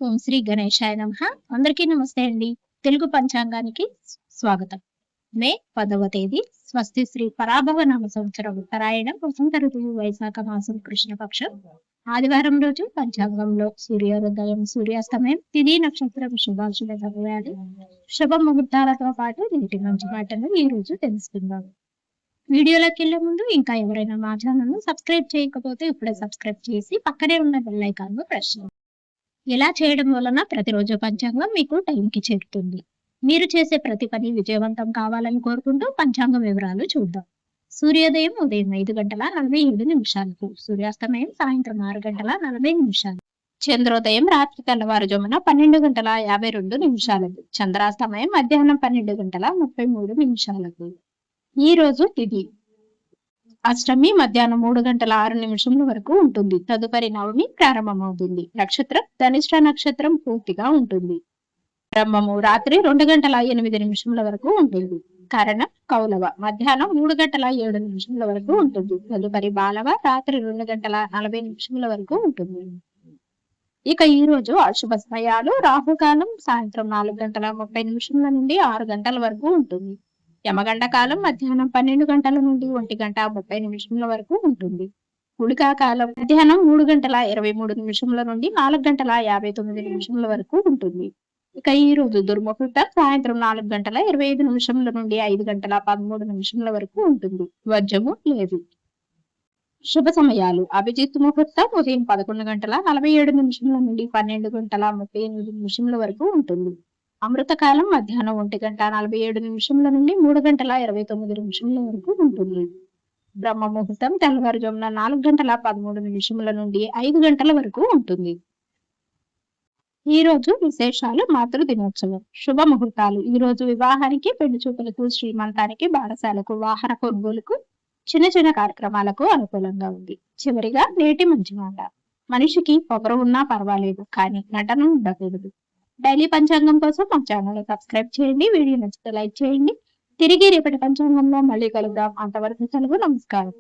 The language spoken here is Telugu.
ఓం శ్రీ గణేశాయ నమః. అందరికీ నమస్తే అండి. తెలుగు పంచాంగానికి స్వాగతం. మే 10వ తేదీ స్వస్తి శ్రీ పరాభవ నామ సంవత్సరం ఉత్తరాయణం వసంత ఋతువు వైశాఖ మాసం కృష్ణపక్షం ఆదివారం రోజు పంచాంగంలో సూర్యోదయం సూర్యాస్తమయం తిథి నక్షత్రం శుభాశుభ సమయాలు శుభ ముహూర్తాలతో పాటు నీటి మంచి మాటలు ఈ రోజు తెలుసుకుందాం. వీడియోలోకి వెళ్లే ముందు ఇంకా ఎవరైనా మా ఛానల్ ను సబ్స్క్రైబ్ చేయకపోతే ఇప్పుడే సబ్స్క్రైబ్ చేసి పక్కనే ఉన్న బెల్ ఐకాన్ ను ప్రెస్ చేయండి. ఇలా చేయడం వలన ప్రతిరోజు పంచాంగం మీకు టైంకి చేరుతుంది. మీరు చేసే ప్రతి పని విజయవంతం కావాలని కోరుకుంటూ పంచాంగం వివరాలు చూద్దాం. సూర్యోదయం ఉదయం 5:47 సూర్యాస్తమయం సాయంత్రం 6:40 చంద్రోదయం రాత్రి తెల్లవారుజామున 12:52 చంద్రాస్తమయం మధ్యాహ్నం 12:33 ఈ రోజు తిథి అష్టమి మధ్యాహ్నం 3:06 వరకు ఉంటుంది. తదుపరి నవమి ప్రారంభమవుతుంది. నక్షత్రం ధనిష్ట నక్షత్రం పూర్తిగా ఉంటుంది. బ్రహ్మము రాత్రి 2:08 వరకు ఉంటుంది. కరణం కౌలవ మధ్యాహ్నం 3:07 వరకు ఉంటుంది. తదుపరి బాలవ రాత్రి 2:40 వరకు ఉంటుంది. ఇక ఈ రోజు అశుభ సమయాలు రాహుకాలం సాయంత్రం 4:30 నుండి 6 గంటల వరకు ఉంటుంది. యమగండ కాలం మధ్యాహ్నం 12 గంటల నుండి 1:30 వరకు ఉంటుంది. గుళికా కాలం మధ్యాహ్నం 3:23 నుండి 4:59 వరకు ఉంటుంది. ఇక ఈ రోజు దుర్ముహూర్తం సాయంత్రం 4:25 నుండి 5:13 వరకు ఉంటుంది. వర్జము లేదు. శుభ సమయాలు అభిజిత్ ముహూర్తం ఉదయం 11:47 నుండి 12:38 వరకు ఉంటుంది. అమృతకాలం మధ్యాహ్నం 1:47 నుండి 3:29 వరకు ఉంటుంది. బ్రహ్మ ముహూర్తం తెల్లవారుజామున 4:13 నుండి 5 గంటల వరకు ఉంటుంది. ఈ రోజు విశేషాలు మాతృ దినోత్సవం. శుభ ముహూర్తాలు ఈ రోజు వివాహానికి, పెళ్లి చూపులకు, శ్రీమంతానికి, బారసాలకు, వాహన కొనుగోలుకు, చిన్న చిన్న కార్యక్రమాలకు అనుకూలంగా ఉంది. చివరిగా నేటి మంచి మాట. మనిషికి పొగరు ఉన్నా పర్వాలేదు, కానీ నటన ఉండకూడదు. డైలీ పంచాంగం కోసం మా ఛానల్ సబ్స్క్రైబ్ చేయండి. వీడియో నచ్చితే లైక్ చేయండి. తిరిగి రేపటి పంచాంగంలో మళ్ళీ కలుద్దాం. అంతవరకు సెలవు. నమస్కారం.